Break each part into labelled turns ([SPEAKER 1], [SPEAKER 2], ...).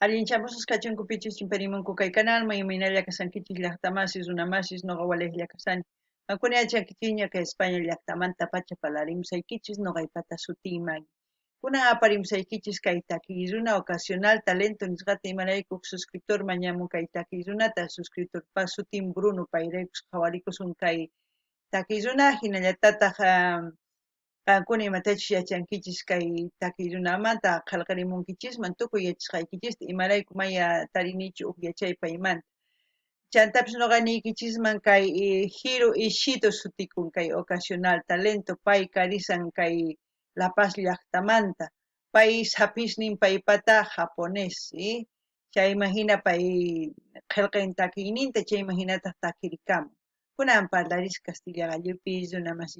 [SPEAKER 1] Allinchamusas kachunkupichis chimparimunku kay kanalman imaynalla kasankichis llaqtamasis runamasis noqa waliqlla kasani. Ankuna yachankichikña kay España llaqtamanta pacha parlarimsaykichis noqaypata sutiyman. Kunan aparimsaykichis kay takiy runa ocasional talento nisqata imaraykuq suscriptor mañamun kay takiy runata suscriptorpa sutin Bruno payraykus qhawarikusun kay takiy runa hinallatataq qankuna imatachus yachankichis kay takiy runamanta qillqarimunkichisman tukuy yachasqaykichista imarayku maya tarinichu uq yachaypa imanta. Chantapis noqa niykichisman kay Hiro Ishido sutikun kay ocasional talento pay karisan kay La Paz llaqtamanta. Pay sapisnin paypata japonés, chayman hina pay qillqin takiyninta chayman hinataq takirikamun. Kunan parlaris Castilla Gallupi,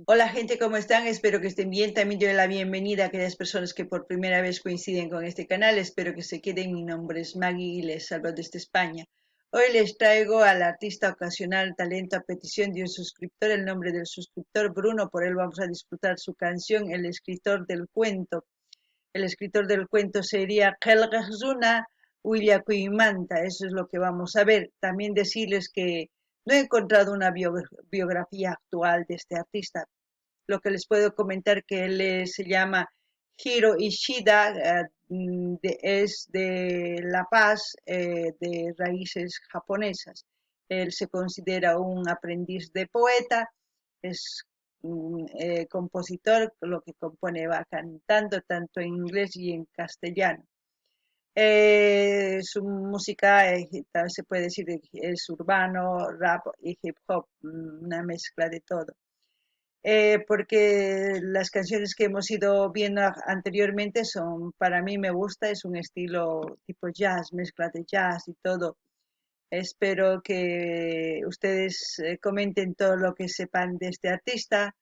[SPEAKER 1] Hola gente, ¿cómo están? Espero que estén bien. También doy la bienvenida a aquellas personas que por primera vez coinciden con este canal. Espero que se queden. Mi nombre es Maggie y les saludo desde España. Hoy les traigo al artista ocasional talento a petición de un suscriptor. El nombre del suscriptor Bruno, por él vamos a disfrutar su canción, El escritor del cuento. El escritor del cuento sería Kelgazuna Willakuimanta. Eso es lo que vamos a ver. También decirles que no he encontrado una biografía actual de este artista. Lo que les puedo comentar que él se llama Hiro Ishida, es de La Paz, de raíces japonesas. Él se considera un aprendiz de poeta, es compositor, lo que compone va cantando tanto en inglés y en castellano. Su música se puede decir es urbano, rap y hip hop, una mezcla de todo. Porque las canciones que hemos ido viendo anteriormente son, para mí me gusta, es un estilo tipo jazz, mezcla de jazz y todo. Espero que ustedes comenten todo lo que sepan de este artista.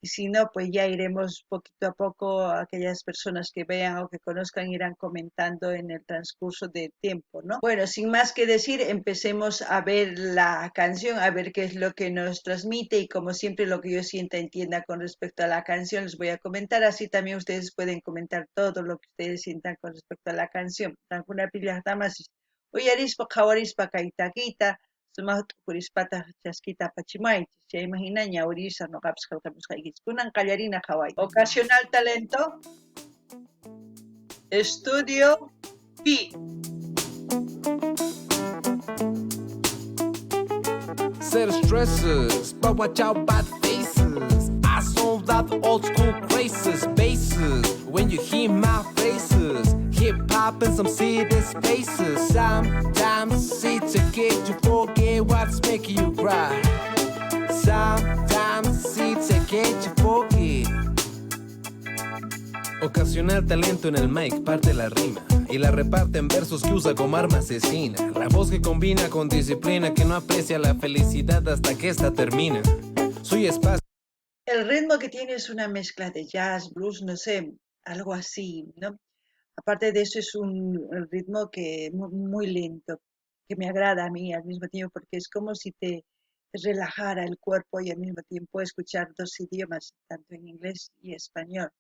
[SPEAKER 1] Y si no, pues ya iremos poquito a poco, aquellas personas que vean o que conozcan irán comentando en el transcurso del tiempo, ¿no? Bueno, sin más que decir, empecemos a ver la canción, a ver qué es lo que nos transmite y como siempre lo que yo sienta, entienda con respecto a la canción, les voy a comentar, así también ustedes pueden comentar todo lo que ustedes sientan con respecto a la canción. Una pila damas, uyarispa, qawarispa, kaitakita, sumaq tukurispata chaskita pachimaychis chayman hina ñawirisa noqapis qillqamusqaykichis kunan qallarina qhaway. Ocasional talento, estudio P.
[SPEAKER 2] Set stresses, but watch out bad faces. I sold out old school crazes, bases. When you hear my faces, hip hop in some city spaces. Sometimes it's okay to forget what's making you cry. Sometimes it's okay to forget. Ocasional talento en el mic, parte la rima y la reparte en versos que usa como arma asesina. La voz que combina con disciplina, que no aprecia la felicidad hasta que esta termina. Soy espacio.
[SPEAKER 1] El ritmo que tiene es una mezcla de jazz, blues, no sé, algo así, ¿no? Aparte de eso es un ritmo que muy lento, que me agrada a mí al mismo tiempo porque es como si te relajara el cuerpo y al mismo tiempo escuchar dos idiomas, tanto en inglés y español.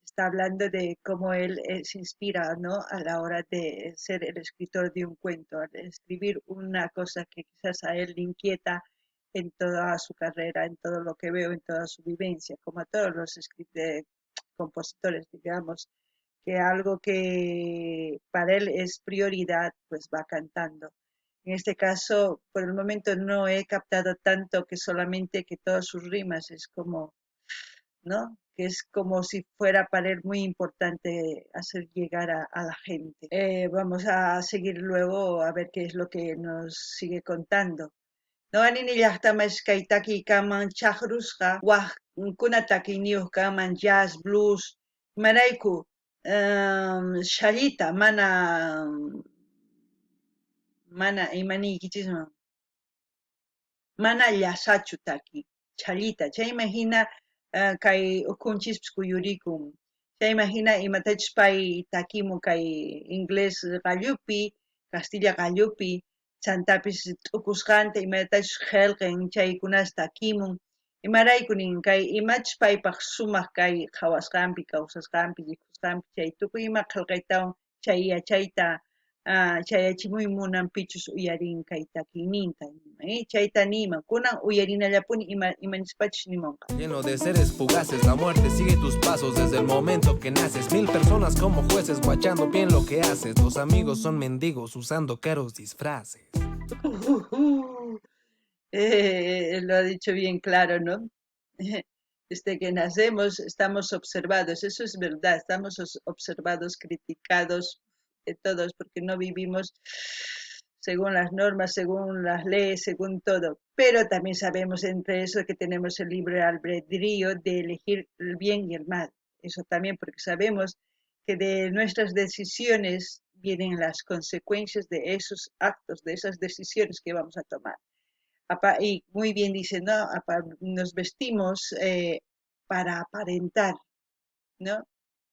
[SPEAKER 1] Está hablando de cómo él se inspira, ¿no? A la hora de ser el escritor de un cuento, de escribir una cosa que quizás a él le inquieta en toda su carrera, en todo lo que veo, en toda su vivencia, como a todos los compositores, digamos, que algo que para él es prioridad, pues va cantando. En este caso, por el momento no he captado tanto que solamente que todas sus rimas es como, ¿no? Que es como si fuera para él muy importante hacer llegar a la gente. Vamos a seguir luego a ver qué es lo que nos sigue contando. No anini llaqtamas kaitaki kaman chakrusqa waqkunataki niuq kaman jazz, blues, marayku shallita mana imanikichisman mana llasachu taki challita chayman hina kay ukunchispis kuyurikun chayman hina imatachus pay takimun kay inglés gallupi castilla gallupi chantapis t'ukusqanta imatachus qillqin chaykunas takimun imaraykunin kay imachus paypaq sumaq kay qhawasqanpi kawsasqanpi rikusqanpi chay tukuy ima qillqaytawan chay yachayta chayachimuy munan pichus uyarin kay takininta chayta niman kunan uyarinallapuni imanispachish nimanqa.
[SPEAKER 2] Lleno de seres fugaces, la muerte sigue tus pasos desde el momento que naces. 1000 personas como jueces guachando bien lo que haces. Los amigos son mendigos usando caros disfraces.
[SPEAKER 1] Lo ha dicho bien claro, ¿no? Desde que nacemos estamos observados, eso es verdad, estamos observados, criticados de todos, porque no vivimos según las normas, según las leyes, según todo. Pero también sabemos entre eso que tenemos el libre albedrío de elegir el bien y el mal. Eso también porque sabemos que de nuestras decisiones vienen las consecuencias de esos actos, de esas decisiones que vamos a tomar. Y muy bien dice, ¿no? Nos vestimos para aparentar, ¿no?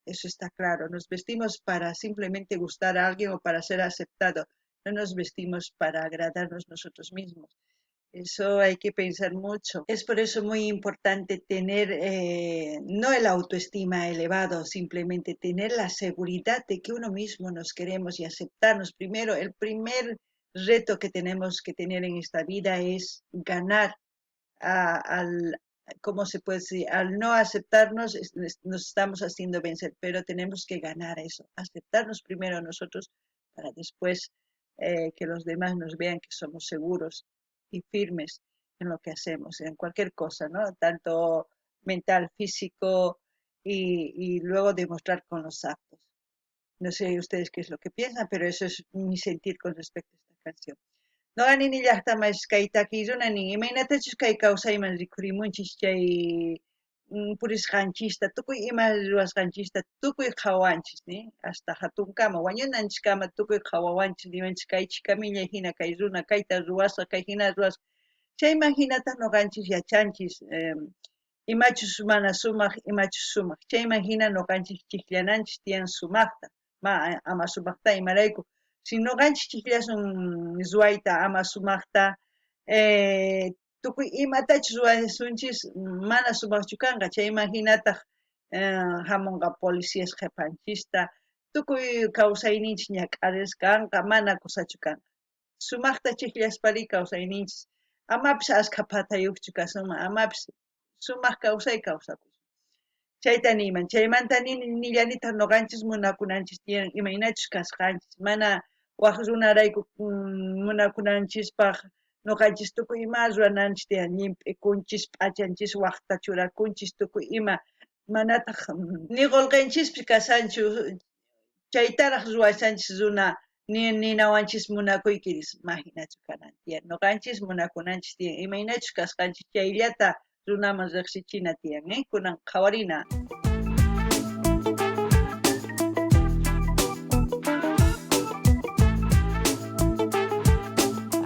[SPEAKER 1] Eso está claro. Nos vestimos para simplemente gustar a alguien o para ser aceptado. No nos vestimos para agradarnos nosotros mismos. Eso hay que pensar mucho. Es por eso muy importante tener no el autoestima elevado, simplemente tener la seguridad de que uno mismo nos queremos y aceptarnos. Primero, el primer reto que tenemos que tener en esta vida es ganar al, ¿cómo se puede decir? Al no aceptarnos nos estamos haciendo vencer, pero tenemos que ganar eso, aceptarnos primero nosotros para después que los demás nos vean que somos seguros y firmes en lo que hacemos, en cualquier cosa, ¿no? Tanto mental, físico y luego demostrar con los actos. No sé ustedes qué es lo que piensan, pero eso es mi sentir con respecto a esta canción. Noqani ni llaqtamas kay takiyrunanin imaynatachus kay kawsayman rikhurimunchis chay purisqanchista tukuy ima ruwasqanchista tukuy qhawanchis ni hasta hatunkama wañunanchiskama tukuy qhawawanchis nimanchis kaychik kamilla hina kay runa kayta ruwasqa kay hina ruwasqa chayman hinata noqanchis yachanchis imachus mana sumaq imachus sumaq chayman hina noqanchis chiklananchis tiyan sumaqta ama sumaqta imarayku si noqanchis chiklasun ruwayta ama sumaqta tukuy imatachus ruwasunchis mana sumaqchu kanqa chayman hinataq hamunqa policías qhipanchista tukuy kawsayninchis ñak'arisqanqa mana kusachu kanqa sumaqta chiklaspari kawsayninchis amapis ashka patayuqchu kasunman amapis sumaq kawsay kawsakusun chayta niman chaymanta nillanita noqanchis munakunanchis tiyan imaynachus kasqanchis mana waq runarayku munakunanchispaq noqanchis tukuy ima rurananchis tiyan llimp'ikunchis p'achanchis waqta churakunchis tukuy ima manataq ni qolqinchispis kasanchu chaytaraq ruwashanchis runa ninawanchis munakuykiris imaginachu kanan tiyan noqanchis munakunanchis tiyan imaynachus kasqanchis chayllata runaman riqsichina tiyan kunan qhawarina.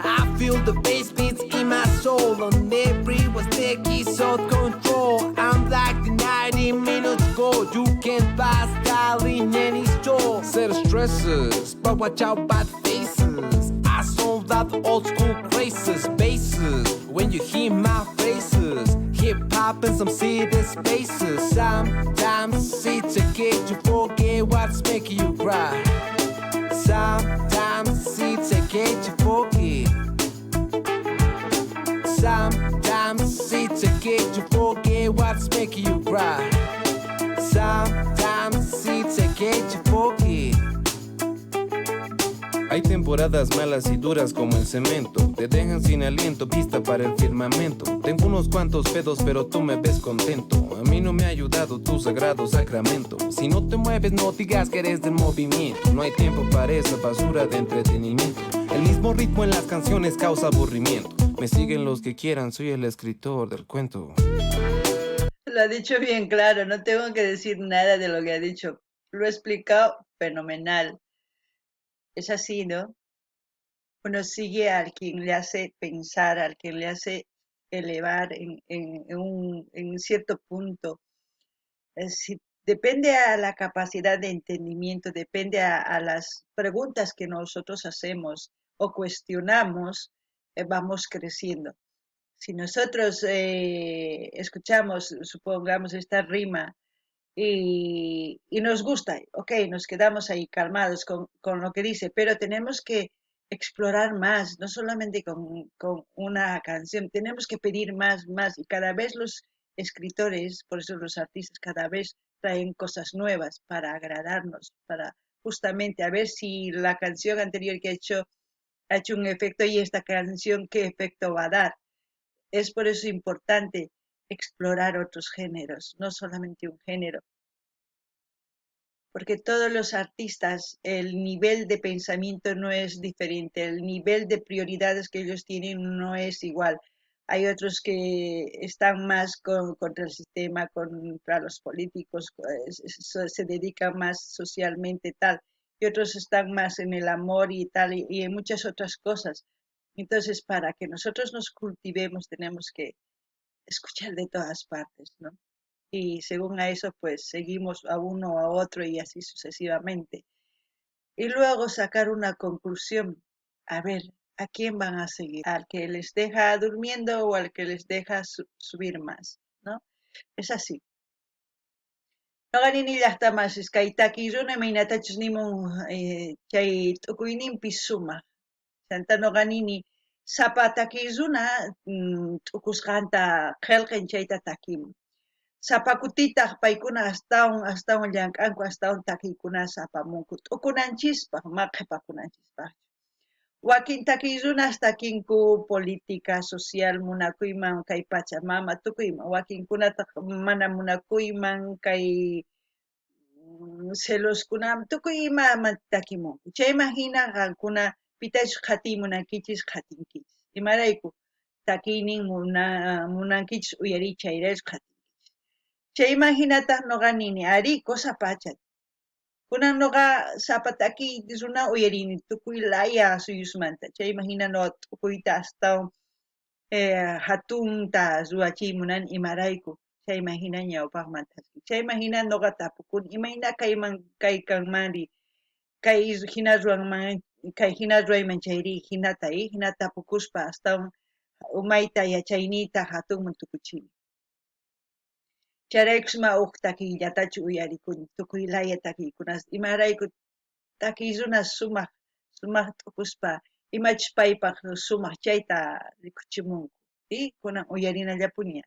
[SPEAKER 2] I feel the bass beats in my soul on everyone's techie self control. I'm like the 90 minutes gold. You can't buy style in any store. Set stresses, but watch out bad faces. I sold out old school crazes, bases. When you hear my faces, hip hop in some city spaces. Sometimes it's okay to forget what's making you cry. Sometimes it's okay to forget. Sometimes it's okay to forget what's making you cry. Sometimes it's okay to forget. Hay temporadas malas y duras como el cemento. Te dejan sin aliento, vista para el firmamento. Tengo unos cuantos pedos, pero tú me ves contento. A mí no me ha ayudado tu sagrado sacramento. Si no te mueves, no digas que eres del movimiento. No hay tiempo para esa basura de entretenimiento. El mismo ritmo en las canciones causa aburrimiento. Me siguen los que quieran, soy el escritor del cuento.
[SPEAKER 1] Lo ha dicho bien claro, no tengo que decir nada de lo que ha dicho. Lo ha explicado fenomenal. Es así, ¿no? Uno sigue al quien le hace pensar, al quien le hace elevar en cierto punto. Depende a la capacidad de entendimiento, depende a las preguntas que nosotros hacemos o cuestionamos, vamos creciendo. Si nosotros escuchamos, supongamos, esta rima y nos gusta, ok, nos quedamos ahí calmados con lo que dice, pero tenemos que explorar más, no solamente con una canción, tenemos que pedir más, más, y cada vez los escritores, por eso los artistas cada vez traen cosas nuevas para agradarnos, para justamente a ver si la canción anterior que ha hecho un efecto y esta canción qué efecto va a dar. Es por eso importante explorar otros géneros, no solamente un género, porque todos los artistas, el nivel de pensamiento no es diferente, el nivel de prioridades que ellos tienen no es igual. Hay otros que están más contra el sistema, contra los políticos, se dedican más socialmente tal, y otros están más en el amor y tal, y en muchas otras cosas. Entonces, para que nosotros nos cultivemos, tenemos que escuchar de todas partes, ¿no? Y según a eso, pues seguimos a uno o a otro y así sucesivamente. Y luego sacar una conclusión, a ver, ¿a quién van a seguir? ¿Al que les deja durmiendo o al que les deja subir más? ¿No? Es así. Noqanini llaqtamasis kay takiyuna imaynatachus nimun chay t'uquyninpis sumaq. Chanta noqanini sapa takiyuna t'uqusqanta qillqin chayta takimun. Sapakutitaq paykuna astawan llank'anku astawan takiykunasa apamunku t'ukunanchispaq maqhipakunanchispaq. Wakin takiyrunas takinku política social munakuyman kay Pachamama tukuyman. Wakinkunataq mana munakuyman kay celoskunaman tukuy imamanta takimunku. Chayman hina qankuna pitachu qhatiy munankichis qhatinkichis. Imarayku takiynin munankichis uyariy chayraychu qhatinkichis. Chayman hinataq noqa nini ari cosa pacha. Kunan noqa sapa takiy runa uyarini tukuy laya suyusmanta. Chayman hina noqa t'ukuyta astawan hatunta ruwachiymunani imarayku. Chayman hina ñawpaqmanta. Chayman hina noqa tapukuni imayna kaykanmari kay hina ruwanman kay hina ruwayman chayri hinata hina tapukuspa astawan umayta yachayniyta hatunman tukuchini. Charaykus ma uq takiylatachu uyarikuni tukuy laya takiykunas imarayku takiy sumaq t'uquspa imachus paypaq sumaq chayta rikuchimunku kunan uyarinallapuña.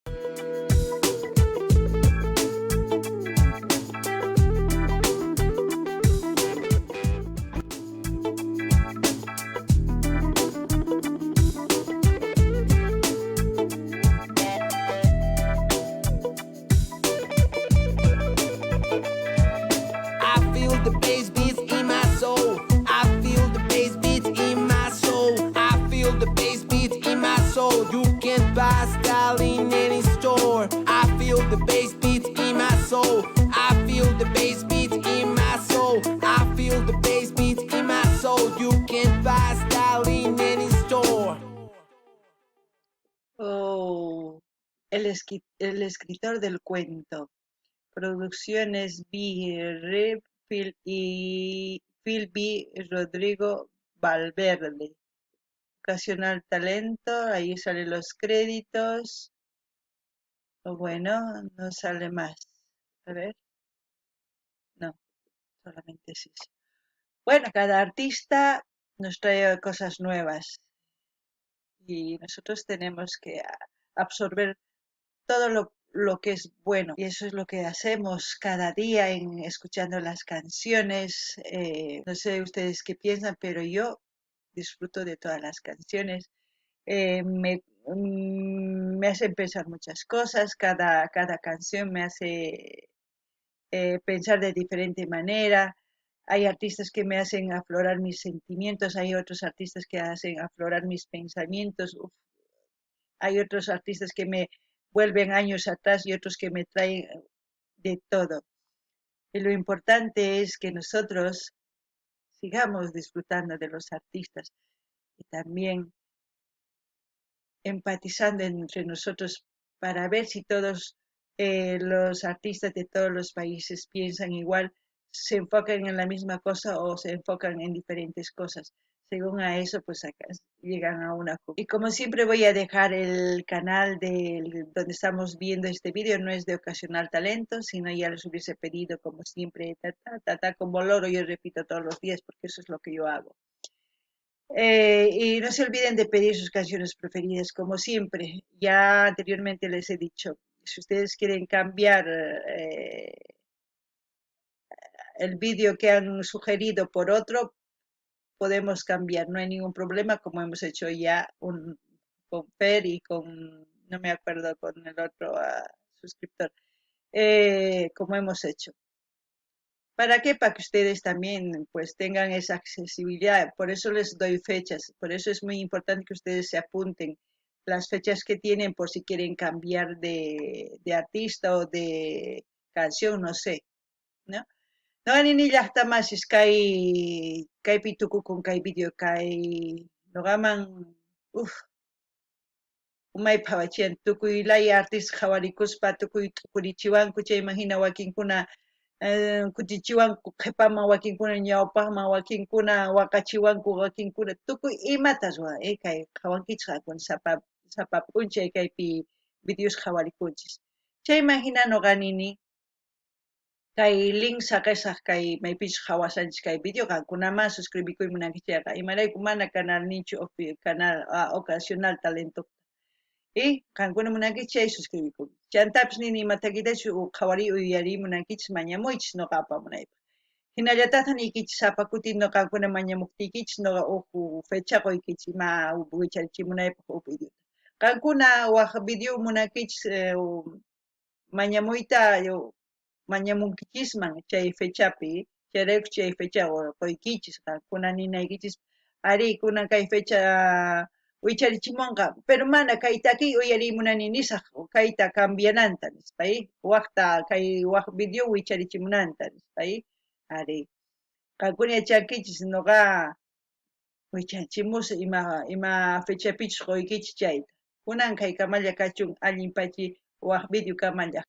[SPEAKER 2] I feel the bass beats in my soul. I feel the bass beats in my soul. I feel the bass beats in my soul. You can't buy style in any store. I feel the bass beats in my soul. I feel the bass beats in my soul. I feel the bass beats in my soul. You can't buy style in any store.
[SPEAKER 1] Oh, el escritor del cuento. Producciones B. Phil y Phil B. Rodrigo Valverde. Ocasional talento, ahí salen los créditos. Bueno, no sale más. A ver, no, solamente es eso. Bueno, cada artista nos trae cosas nuevas y nosotros tenemos que absorber todo lo que es bueno. Y eso es lo que hacemos cada día en escuchando las canciones. No sé ustedes qué piensan, pero yo disfruto de todas las canciones. Me hacen pensar muchas cosas, cada canción me hace pensar de diferente manera. Hay artistas que me hacen aflorar mis sentimientos, hay otros artistas que hacen aflorar mis pensamientos. Uf, hay otros artistas que me vuelven años atrás y otros que me traen de todo. Y lo importante es que nosotros sigamos disfrutando de los artistas y también empatizando entre nosotros para ver si todos los artistas de todos los países piensan igual, se enfocan en la misma cosa o se enfocan en diferentes cosas. según a eso, pues acá llegan a una conclusión. Y como siempre voy a dejar el canal donde estamos viendo este vídeo, no es de Ocasional Talento, sino ya les hubiese pedido como siempre, como loro, yo repito todos los días porque eso es lo que yo hago. Y no se olviden de pedir sus canciones preferidas, como siempre. Ya anteriormente les he dicho, si ustedes quieren cambiar el vídeo que han sugerido por otro, podemos cambiar, no hay ningún problema, como hemos hecho ya con Fer y con, no me acuerdo, con el otro suscriptor, como hemos hecho. ¿Para qué? Para que ustedes también pues tengan esa accesibilidad. Por eso les doy fechas. Por eso es muy importante que ustedes se apunten las fechas que tienen por si quieren cambiar de artista o de canción, no sé, ¿no? No ni hasta más es kai pituku con kai video kai no gaman uf umay pawachian tukuy lay artist hawarikuspa tukuy tukurichiwan kuchay imagina wakinkuna kutichiwanku qhipaman wakinkuna ñawpaqman wakinkuna waqachiwanku wakinkuna tukuy imatas kay qhawankichis qakuna sapa p'unchay kaypi videos qhawarikunchis chay imagina nuqa nini kay link saqisaq kay maypichus hawasanchis kay video qankunaman suscribikuy munankichayqa imarayku mana canalninchu canal Ocasional Talento y qankuna munankichis chay suscribikuy chantapis nini imatakitachu qhawariy uyariy munankichis mañamuychis nuqa apamunaypaq hinallatataq nikichis sapa kuti qankuna mañamuptikichis nuqa fecha qoykichis ima wicharichimunaypaq video qankuna waq video munankichis mañamuyta mañamunkichisman chay fechapi chayrayku chay fecha qoykichis qankuna ninaykichis ari kunan kay fecha wicharichimunqa pero mana kay takiy uyarimunani nisaq kayta cambiananta nispa waqta kay waq video wicharichimunanta nispa ari qankuna yachankichis nuqa wicharichimusi ima fechapichus qoykichis chayta kunan kay kamalla kachun allinpachi waq video kamalla